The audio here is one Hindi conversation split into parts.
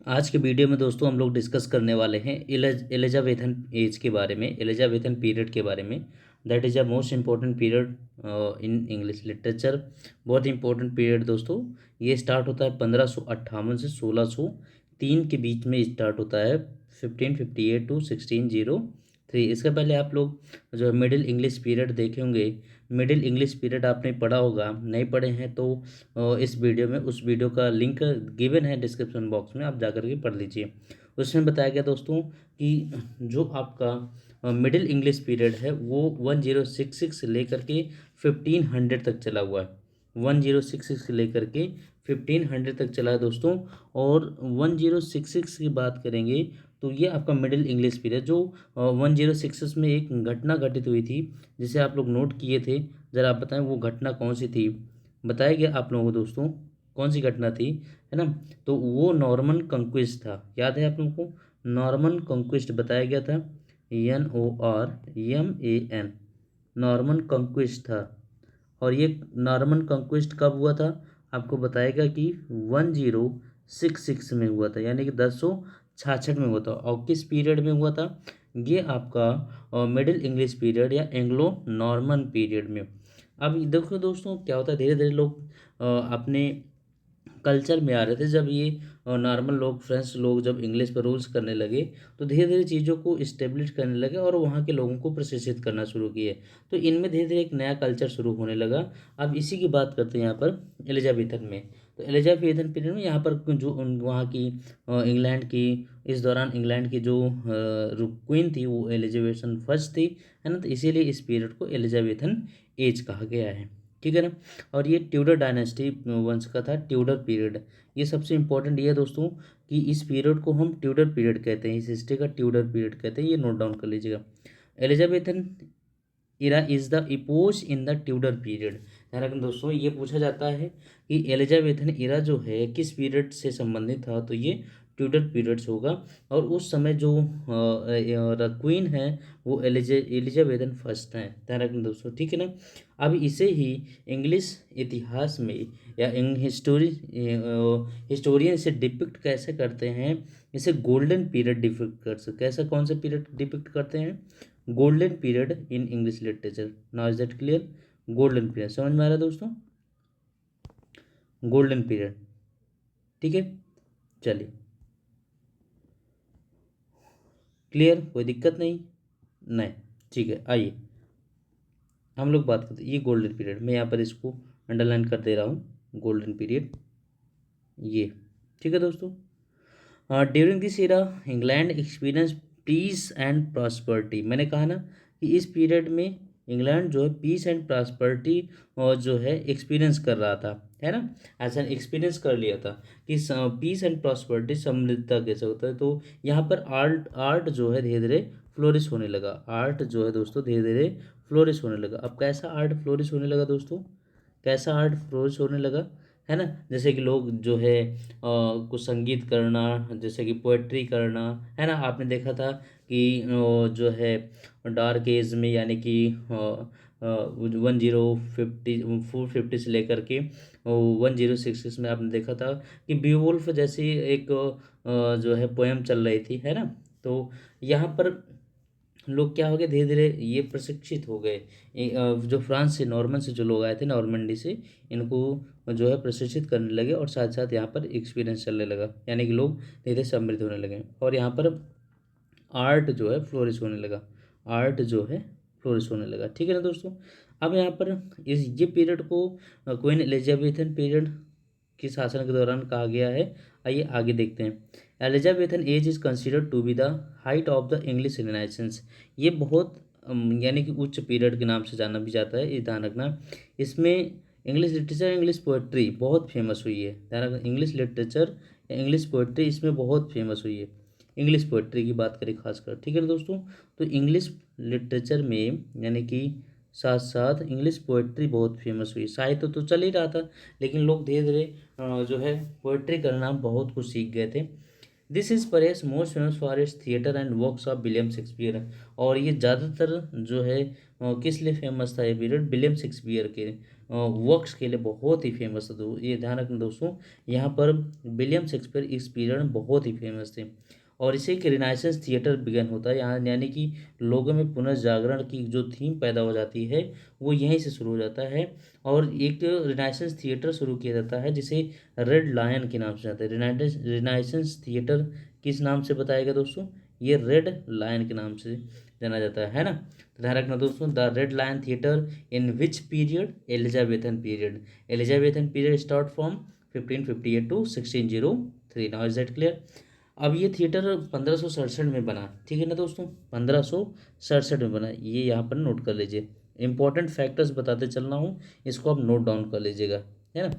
आज के वीडियो में दोस्तों हम लोग डिस्कस करने वाले हैं एलिजाबेथन एज के बारे में, एलिजाबेथन पीरियड के बारे में। That is a most important period in English literature. बहुत इंपॉर्टेंट पीरियड दोस्तों। ये स्टार्ट होता है 1558 से 1603 के बीच में स्टार्ट होता है, 1558 टू 1603। इसके पहले आप लोग जो है मिडिल इंग्लिश पीरियड देखे होंगे। मिडिल इंग्लिश पीरियड आपने पढ़ा होगा, नहीं पढ़े हैं तो इस वीडियो में उस वीडियो का लिंक गिवन है डिस्क्रिप्शन बॉक्स में, आप जाकर के पढ़ लीजिए। उसमें बताया गया दोस्तों कि जो आपका मिडिल इंग्लिश पीरियड है वो 1066 से लेकर के 1500 तक चला हुआ है। 1066 से लेकर के 1500 तक चला है दोस्तों। और 1066 की बात करेंगे तो ये आपका मिडिल इंग्लिश पीरियड जो 1066 में एक घटना घटित हुई थी जिसे आप लोग नोट किए थे। ज़रा आप बताएं वो घटना कौन सी थी। बताया गया आप लोगों को दोस्तों कौन सी घटना थी, है ना। तो वो नॉर्मन कंक्विस्ट था, याद है आप लोगों को। नॉर्मन कंक्विस्ट बताया गया था, NORMAN, नॉर्मन कंक्विस्ट था। और ये नॉर्मन कंक्विस्ट कब हुआ था आपको बताएगा कि 1066 में हुआ था, यानी कि 1066 में हुआ था। और किस पीरियड में हुआ था ये आपका मिडिल इंग्लिश पीरियड या एंग्लो नॉर्मन पीरियड में। अब देखो दोस्तों क्या होता है, धीरे धीरे लोग अपने कल्चर में आ रहे थे। जब ये नॉर्मल लोग, फ्रेंच लोग जब इंग्लिश पर रूल्स करने लगे तो धीरे धीरे चीज़ों को इस्टेब्लिश करने लगे और वहाँ के लोगों को प्रशिक्षित करना शुरू किए। तो इनमें धीरे धीरे एक नया कल्चर शुरू होने लगा। अब इसी की बात करते हैं यहाँ पर एलिजाबेथन में। तो एलिजाबेथन पीरियड में यहाँ पर जो वहाँ की इंग्लैंड की, इस दौरान इंग्लैंड की जो क्वीन थी वो एलिजाबेथन फर्स्ट थी, है ना। तो इसीलिए इस पीरियड को एलिजाबेथन एज कहा गया है, ठीक है ना। और ये ट्यूडर डायनेस्टी वंश का था, ट्यूडर पीरियड। ये सबसे इंपॉर्टेंट ये है दोस्तों कि इस पीरियड को हम ट्यूडर पीरियड कहते हैं, इस हिस्ट्री का ट्यूडर पीरियड कहते हैं, ये नोट डाउन कर लीजिएगा। Elizabethan era is the epoch in the Tudor period. ध्यान रखना दोस्तों, ये पूछा जाता है कि एलिजाबेथन इरा जो है किस पीरियड से संबंधित था, तो ये ट्यूडर पीरियड से होगा। और उस समय जो क्वीन है वो एलिजाबेथन फर्स्ट हैं। ध्यान रखना दोस्तों, ठीक है ना। अब इसे ही इंग्लिश इतिहास में या हिस्टोरियन इसे डिपिक्ट कैसे करते हैं, इसे गोल्डन पीरियड डिपिक्ट कर सकते, कैसा कौन सा पीरियड डिपिक्ट करते हैं, golden period in English literature. Now is that clear. Golden period समझ में आ रहा है दोस्तों, गोल्डन पीरियड, ठीक है। चलिए क्लियर, कोई दिक्कत नहीं, नहीं, ठीक है। आइए हम लोग बात करते हैं ये गोल्डन पीरियड, मैं यहाँ पर इसको अंडरलाइन कर दे रहा हूँ, गोल्डन पीरियड ये, ठीक है दोस्तों। During this era England experience peace and prosperity. मैंने कहा ना कि इस पीरियड में इंग्लैंड जो है पीस एंड प्रॉस्पर्टी और जो है एक्सपीरियंस कर रहा था, है ना। ऐसा एक्सपीरियंस कर लिया था कि पीस एंड प्रॉस्पर्टी, समृद्धता कैसे होता है। तो यहाँ पर आर्ट आर्ट जो है धीरे धीरे फ्लोरिश होने लगा। आर्ट जो है दोस्तों धीरे धीरे फ्लोरिश होने लगा। अब कैसा आर्ट फ्लोरिश होने लगा दोस्तों, कैसा आर्ट फ्लोरिश होने लगा, है ना। जैसे कि लोग जो है कुछ संगीत करना, जैसे कि पोएट्री करना, है ना। आपने देखा था कि जो है डार्क एज में, यानी कि 1050 से लेकर के 1066 में आपने देखा था कि बीवुल्फ जैसी एक जो है पोयम चल रही थी, है ना। तो यहाँ पर लोग क्या हो गए, धीरे धीरे ये प्रशिक्षित हो गए। जो फ्रांस से, नॉर्मन से जो लोग आए थे, नॉर्मंडी से, इनको जो है प्रशिक्षित करने लगे और साथ साथ यहाँ पर एक्सपीरियंस चलने लगा, यानी कि लोग धीरे धीरे समृद्ध होने लगे और यहाँ पर आर्ट जो है फ्लोरिश होने लगा। आर्ट जो है फ्लोरिश होने लगा, ठीक है ना दोस्तों। अब यहाँ पर इस ये पीरियड को क्वीन एलिजाबेथन पीरियड के शासन के दौरान कहा गया है। आइए आगे देखते हैं। Elizabethan age is considered to be the height of the English renaissance. ये बहुत यानी कि उच्च पीरियड के नाम से जाना भी जाता है, ये ध्यान रखना। इसमें इंग्लिश लिटरेचर, इंग्लिश पोएट्री बहुत फेमस हुई है। ध्यान रखना, इंग्लिश लिटरेचर या इंग्लिश पोएट्री इसमें बहुत फेमस हुई है। इंग्लिश पोएट्री की बात करें खासकर, ठीक है ना दोस्तों। तो इंग्लिश लिटरेचर में यानी कि साथ साथ इंग्लिश पोएट्री बहुत फेमस हुई। साहित्य तो चल ही रहा था, लेकिन लोग धीरे धीरे जो है पोएट्री करना बहुत कुछ सीख गए थे। This is perhaps most famous for its theatre and works of William Shakespeare. और ये ज़्यादातर जो है किस लिए फेमस था ये पीरियड, विलियम शेक्सपियर के वर्क्स के लिए बहुत ही फेमस था। तो ये ध्यान रखना दोस्तों, यहाँ पर विलियम शेक्सपियर इस पीरियड में बहुत ही फेमस थे। और इसे एक रिनाइसेंस थिएटर बिगन होता है यहाँ, यानी कि लोगों में पुनर्जागरण की जो थीम पैदा हो जाती है वो यहीं से शुरू हो जाता है। और एक रिनाइसेंस थिएटर शुरू किया जाता है जिसे रेड लायन के नाम से जाता है। रिनाइसेंस थिएटर किस नाम से बताया गया दोस्तों, ये रेड लायन के नाम से जाना जाता है ना। तो ध्यान रखना दोस्तों, the red lion theatre in which period, Elizabethan period. Elizabethan period start from 1558 to 1603। Now is that clear. अब ये थिएटर 1567 में बना, ठीक है ना दोस्तों, 1567 में बना, ये यहाँ पर नोट कर लीजिए। इंपॉर्टेंट फैक्टर्स बताते चल रहा हूँ, इसको आप नोट डाउन कर लीजिएगा, है ना।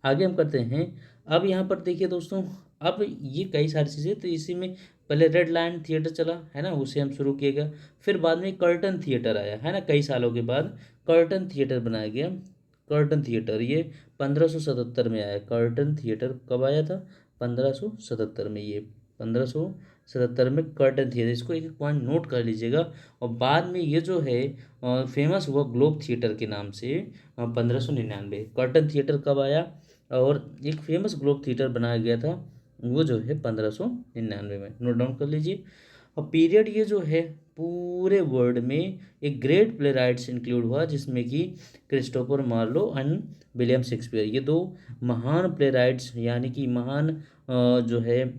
आगे हम करते हैं। अब यहाँ पर देखिए दोस्तों, अब ये कई सारी चीज़ें, तो इसी में पहले रेड लायन थिएटर चला है ना, उसे हम शुरू किएगा। फिर बाद में कर्टन थिएटर आया है ना, कई सालों के बाद कर्टन थिएटर बनाया गया। कर्टन थिएटर ये 1577 में आया। कर्टन थिएटर कब आया था, 1577 में। ये 1577 में कर्टन थिएटर, इसको एक पॉइंट नोट कर लीजिएगा। और बाद में ये जो है फेमस हुआ ग्लोब थिएटर के नाम से 1599। कर्टन थिएटर कब आया और एक फेमस ग्लोब थिएटर बनाया गया था, वो जो है 1599 में। नोट डाउन कर लीजिए। और पीरियड ये जो है पूरे वर्ल्ड में एक ग्रेट प्ले राइट्स इंक्लूड हुआ, जिसमें कि Christopher Marlowe and William Shakespeare, ये दो महान प्ले राइट्स यानी कि महान जो है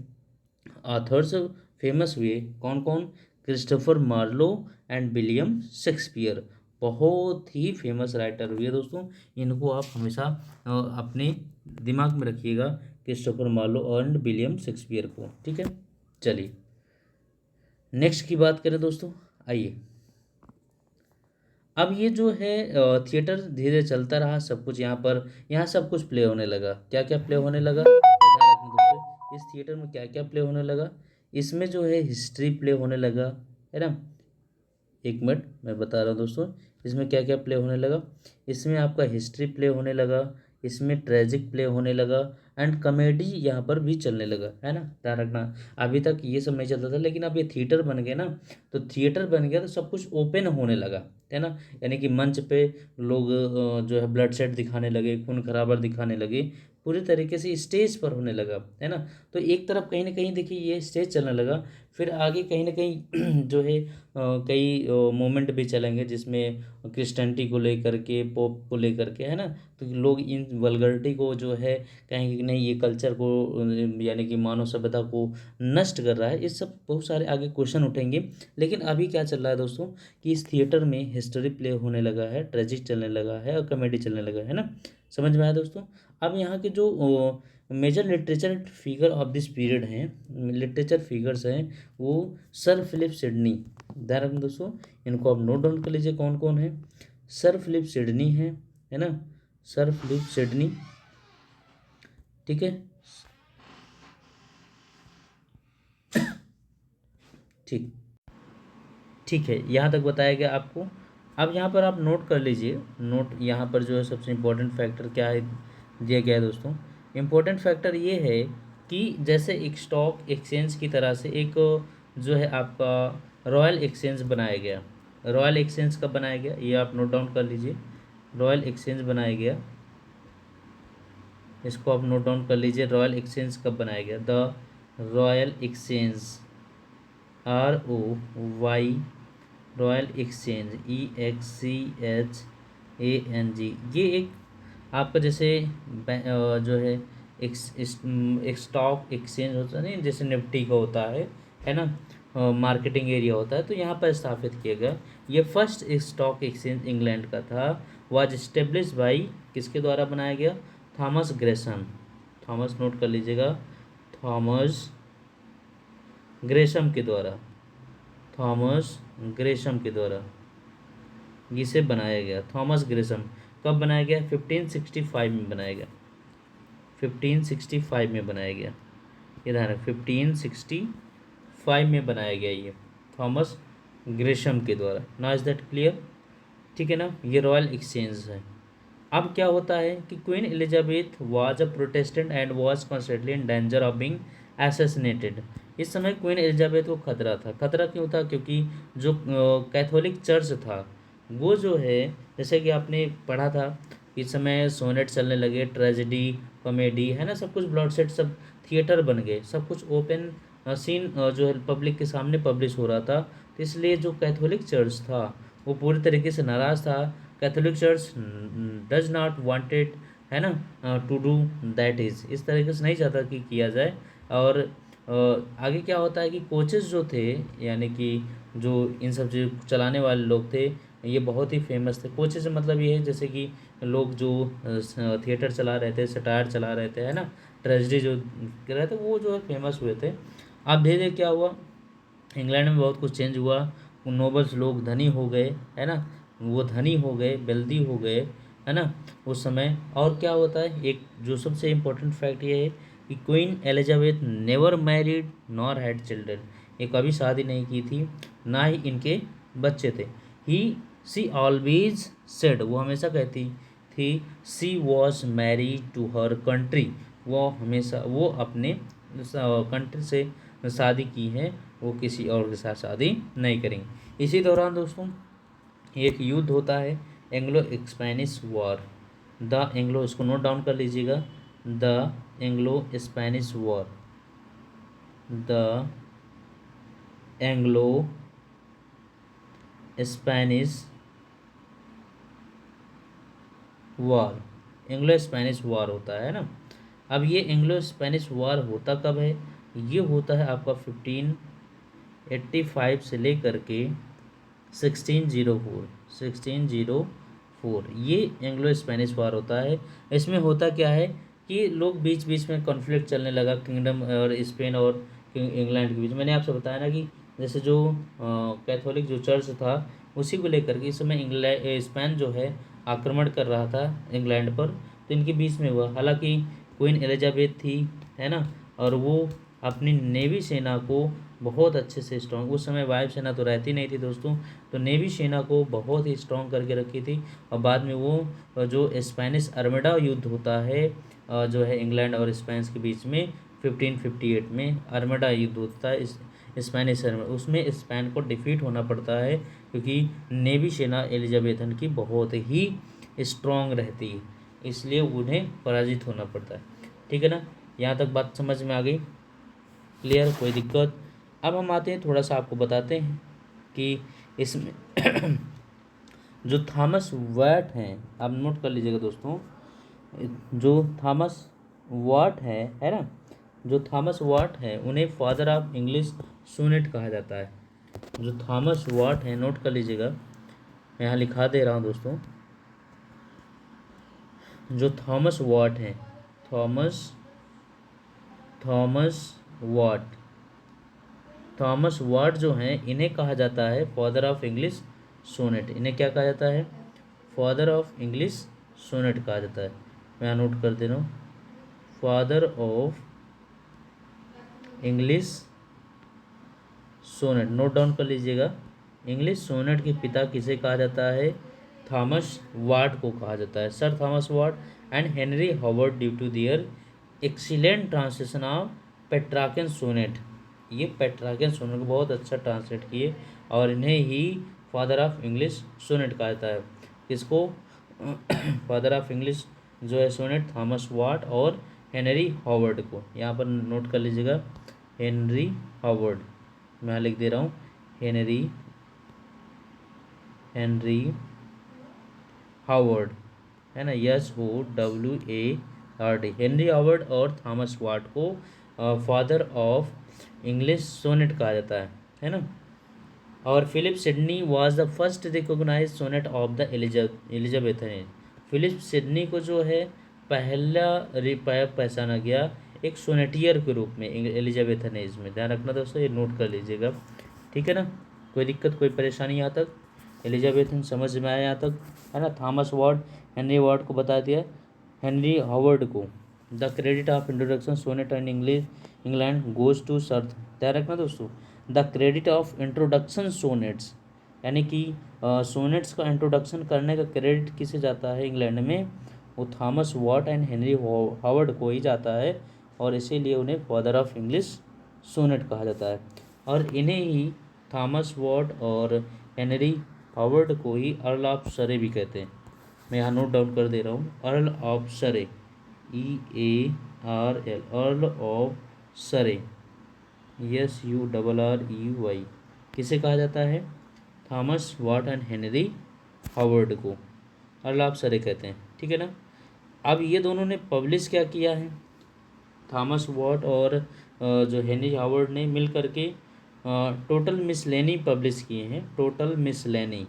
ऑथर्स फेमस हुए। कौन कौन, Christopher Marlowe and William Shakespeare, बहुत ही फेमस राइटर हुए दोस्तों। इनको आप हमेशा अपने दिमाग में रखिएगा, Christopher Marlowe and William Shakespeare को, ठीक है। चलिए नेक्स्ट की बात करें दोस्तों, आइए। अब ये जो है थिएटर धीरे धीरे चलता रहा, सब कुछ यहाँ पर, यहाँ सब कुछ प्ले होने लगा। क्या क्या प्ले होने लगा, ध्यान रखना दोस्तों, इस थिएटर में क्या क्या प्ले होने लगा। इसमें जो है हिस्ट्री प्ले होने लगा, है ना। एक मिनट मैं बता रहा हूँ दोस्तों, इसमें क्या क्या प्ले होने लगा। इसमें आपका हिस्ट्री प्ले होने लगा, इसमें ट्रेजिक प्ले होने लगा, एंड कॉमेडी यहाँ पर भी चलने लगा, है ना। ध्यान रखना, अभी तक ये सब नहीं चलता था, लेकिन अब ये थिएटर बन गया ना, तो थिएटर बन गया तो सब कुछ ओपन होने लगा, है ना। यानी कि मंच पे लोग जो है ब्लड सेट दिखाने लगे, खून खराबर दिखाने लगे, पूरी तरीके से स्टेज पर होने लगा, है ना। तो एक तरफ कहीं ना कहीं देखिए ये स्टेज चलने लगा, फिर आगे कहीं ना कहीं जो है कई मोमेंट भी चलेंगे, जिसमें क्रिश्चियनिटी को लेकर के, पोप को लेकर के, है ना। तो लोग इन वल्गरिटी को जो है कहेंगे कि नहीं, ये कल्चर को यानी कि मानव सभ्यता को नष्ट कर रहा है। ये सब बहुत सारे आगे क्वेश्चन उठेंगे। लेकिन अभी क्या चल रहा है दोस्तों, कि इस थिएटर में हिस्ट्री प्ले होने लगा है, ट्रेजिक चलने लगा है और कॉमेडी चलने लगा है ना। समझ में आया दोस्तों। अब यहाँ के जो major literature figure of this period हैं, लिटरेचर फिगर्स हैं, वो सर फिलिप सिडनी। ध्यान रखना दोस्तों, इनको आप नोट डाउन कर लीजिए कौन कौन है। सर फिलिप सिडनी है ना, सर फिलिप सिडनी, ठीक है। ठीक ठीक है, यहाँ तक बताया गया आपको। अब यहाँ पर आप नोट कर लीजिए, नोट यहाँ पर जो है सबसे इम्पोर्टेंट फैक्टर क्या है दिया गया है दोस्तों। इम्पोर्टेंट फैक्टर ये है कि जैसे एक स्टॉक एक्सचेंज की तरह से एक जो है आपका रॉयल एक्सचेंज बनाया गया। रॉयल एक्सचेंज कब बनाया गया, ये आप नोट डाउन कर लीजिए। रॉयल एक्सचेंज बनाया गया, इसको आप नोट डाउन कर लीजिए। रॉयल एक्सचेंज कब बनाया गया, the royal exchange, ROY, royal exchange, EXCHANG, ये एक आपका जैसे जो है एक स्टॉक एक्सचेंज होता है नहीं, जैसे निफ्टी का होता है ना, मार्केटिंग एरिया होता है, तो यहाँ पर स्थापित किया गया। ये फर्स्ट स्टॉक एक्सचेंज इंग्लैंड का था। वाज इस्टेब्लिश बाई, किसके द्वारा बनाया गया, थॉमस ग्रेसम। थॉमस नोट कर लीजिएगा, थॉमस ग्रेसम के द्वारा, थॉमस ग्रेसम के द्वारा इसे बनाया गया। थॉमस ग्रेसम कब बनाया गया, 1565 में बनाया गया। 1565 में बनाया गया, ये ध्यान रखें, 1565 में बनाया गया ये थॉमस ग्रेशम के द्वारा। नाउ इज दैट क्लियर, ठीक है ना। ये रॉयल एक्सचेंज है। अब क्या होता है कि queen Elizabeth was a Protestant and was constantly in danger of being assassinated. इस समय क्वीन एलिजाबेथ को खतरा था। खतरा क्यों था? क्योंकि जो कैथोलिक चर्च था वो जो है, जैसे कि आपने पढ़ा था, इस समय सोनेट चलने लगे, ट्रेजेडी, कॉमेडी, है ना, सब कुछ ब्लॉडसेट, सब थिएटर बन गए, सब कुछ ओपन सीन जो है पब्लिक के सामने पब्लिश हो रहा था। तो इसलिए जो कैथोलिक चर्च था वो पूरी तरीके से नाराज़ था। Catholic church does not wanted, है ना, टू डू दैट इज़, इस तरीके से नहीं चाहता कि किया जाए। और आगे क्या होता है कि कोचेस जो थे, यानी कि जो इन सब चीज़ चलाने वाले लोग थे, ये बहुत ही फेमस थे। कोचेस मतलब ये है जैसे कि लोग जो थिएटर चला रहे थे, सटायर चला रहे थे, है ना, ट्रेजेडी जो कर रहे थे, वो जो है फेमस हुए थे। अब धीरे धीरे क्या हुआ, इंग्लैंड में बहुत कुछ चेंज हुआ। वो नोबल्स लोग धनी हो गए, है ना, वो धनी हो गए, वेल्दी हो गए, है ना, उस समय। और क्या होता है, एक जो सबसे इम्पोर्टेंट फैक्ट ये है कि queen Elizabeth never married nor had children. ये कभी शादी नहीं की थी, ना ही इनके बच्चे थे। ही सी ऑलवेज सेड, वो हमेशा कहती थी, she was married to her country, वो हमेशा वो अपने कंट्री से शादी की है, वो किसी और के साथ शादी नहीं करेंगे। इसी दौरान दोस्तों एक युद्ध होता है, Anglo Spanish war. The Anglo, इसको नोट डाउन कर लीजिएगा, the Anglo Spanish war, the Anglo Spanish war, Anglo Spanish war होता है ना। अब ये एंग्लो स्पेनिश वॉर होता कब है? ये होता है आपका 1585 से लेकर के 1604, ये एंग्लो स्पेनिश वॉर होता है। इसमें होता क्या है कि लोग बीच बीच में कॉन्फ्लिक्ट चलने लगा किंगडम और स्पेन और इंग्लैंड के बीच। मैंने आपसे बताया ना कि जैसे जो कैथोलिक जो चर्च था उसी को लेकर के इस समय इंग्लैंड स्पेन जो है आक्रमण कर रहा था इंग्लैंड पर, तो इनके बीच में हुआ। हालांकि क्वीन एलिजाबेथ थी, है ना, और वो अपनी नेवी सेना को बहुत अच्छे से स्ट्रॉन्ग, उस समय वायु सेना तो रहती नहीं थी दोस्तों, तो नेवी सेना को बहुत ही स्ट्रॉन्ग करके रखी थी। और बाद में वो जो स्पेनिश आर्मडा युद्ध होता है जो है इंग्लैंड और स्पेन के बीच में 1558 में आर्मडा युद्ध होता है इस स्पेनिश आर्मी, उसमें स्पेन को डिफीट होना पड़ता है क्योंकि नेवी सेना एलिजाबेथन की बहुत ही स्ट्रॉन्ग रहती है, इसलिए उन्हें पराजित होना पड़ता है। ठीक है ना, यहाँ तक बात समझ में आ गई, क्लियर, कोई दिक्कत? अब हम आते हैं, थोड़ा सा आपको बताते हैं कि इसमें जो थॉमस वॉट हैं, आप नोट कर लीजिएगा दोस्तों, जो थॉमस वॉट है ना, जो थॉमस वॉट है उन्हें फादर ऑफ इंग्लिश सोनेट कहा जाता है। जो थॉमस वॉट है, नोट कर लीजिएगा, मैं यहाँ लिखा दे रहा हूँ दोस्तों, जो थॉमस वॉट हैं, थॉमस वॉट, थॉमस वॉट जो हैं इन्हें कहा जाता है फादर ऑफ इंग्लिश सोनेट। इन्हें क्या कहा जाता है? फादर ऑफ इंग्लिश सोनेट कहा जाता है। मैं नोट कर दे रहा हूँ, father of English sonnet, note down कर लीजिएगा। इंग्लिश सोनेट के पिता किसे कहा जाता है? थॉमस वाट को कहा जाता है। Sir Thomas Wyatt and Henry Howard due to their excellent translation of Petrarchan sonnet, ये पेट्राकियन सोनेट को बहुत अच्छा ट्रांसलेट किए और इन्हें ही फादर ऑफ इंग्लिश सोनेट कहा जाता है। किसको? फादर ऑफ इंग्लिश जो है सोनेट, थॉमस वाट और हेनरी हॉवर्ड को। यहाँ पर नोट कर लीजिएगा, हेनरी हॉवर्ड, मैं लिख दे रहा हूँ, हेनरी हावर्ड, है ना, SOWARD, हेनरी हावर्ड और थॉमस वाट को फादर ऑफ इंग्लिश सोनेट कहा जाता है ना। और Philip Sidney was the first recognise sonnet of the Elizabethan age. Philip Sidney को जो है पहला पहचाना गया एक सोनेटियर के रूप में एलिजाबेथन एज में। ध्यान रखना दोस्तों, ये नोट कर लीजिएगा, ठीक है ना। कोई दिक्कत, कोई परेशानी यहाँ तक? एलिजाबेथन समझ में आया यहाँ तक, है ना। थॉमस वार्ड, हेनरी वार्ड को बता दिया, हेनरी हावर्ड को। The credit of introduction sonnet and England goes to sir, ध्यान रखना दोस्तों, the credit of introduction sonnets, यानी कि सोनेट्स का इंट्रोडक्शन करने का क्रेडिट किसे जाता है इंग्लैंड में? वो Thomas Wyatt and Henry Howard को ही जाता है। और इसीलिए उन्हें फादर ऑफ इंग्लिश सोनेट कहा जाता है। और इन्हें ही थॉमस वॉट और हेनरी हावर्ड को ही अर्ल ऑफ सरे भी कहते हैं। मैं यहाँ नोट डाउन कर दे रहा हूँ, Earl of Surrey, EARL, Earl of Surrey, SURREY, किसे कहा जाता है? Thomas Wyatt and Henry Howard को अर्ल ऑफ सरे कहते हैं, ठीक है ना। अब ये दोनों ने पब्लिश क्या किया है? थॉमस वॉट और जो हेनरी हावर्ड ने मिल करके टोटल मिसलेनी पब्लिश किए हैं। टोटल मिसलेनी,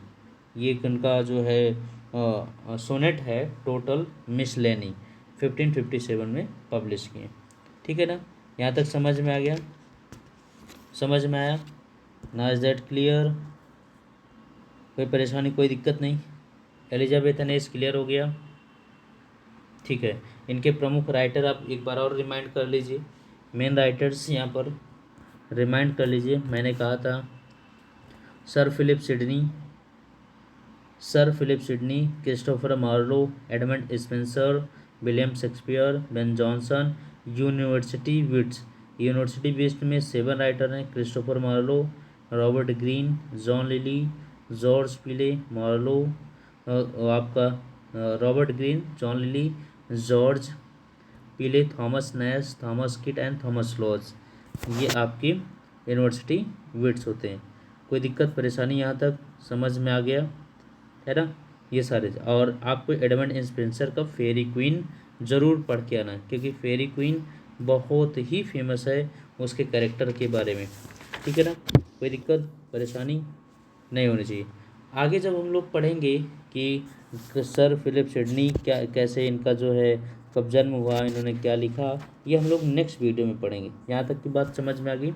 ये उनका जो है सोनेट है, टोटल मिसलेनी 1557 में पब्लिश किए, ठीक है ना। यहाँ तक समझ में आ गया? समझ में आया ना? Is that clear? कोई परेशानी, कोई दिक्कत नहीं? एलिजाबेथन एज क्लियर हो गया, ठीक है। इनके प्रमुख राइटर आप एक बार और रिमाइंड कर लीजिए, मेन राइटर्स यहाँ पर रिमाइंड कर लीजिए। मैंने कहा था sir Philip Sidney, Christopher Marlowe, Edmund Spenser, William Shakespeare, Ben Jonson, university wits में 7 राइटर हैं। Christopher Marlowe, Robert Greene, John Lyly, George Peele, Marlowe, आपका Robert Greene, John Lyly, George Peele, Thomas Nashe, Thomas Kyd and Thomas Lodge, ये आपकी यूनिवर्सिटी विट्स होते हैं। कोई दिक्कत परेशानी यहाँ तक समझ में आ गया है ना? ये सारे, और आपको एडमंड स्पेंसर का फेरी क्वीन ज़रूर पढ़ के आना है, क्योंकि फेरी क्वीन बहुत ही फेमस है उसके कैरेक्टर के बारे में, ठीक है ना। कोई दिक्कत परेशानी नहीं होनी चाहिए। आगे जब हम लोग पढ़ेंगे कि सर फिलिप सिडनी क्या, कैसे इनका जो है कब जन्म हुआ, इन्होंने क्या लिखा, ये हम लोग नेक्स्ट वीडियो में पढ़ेंगे। यहाँ तक की बात समझ में आ गई?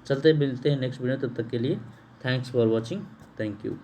चलते मिलते हैं नेक्स्ट वीडियो, तब तक के लिए thanks for watching, thank you.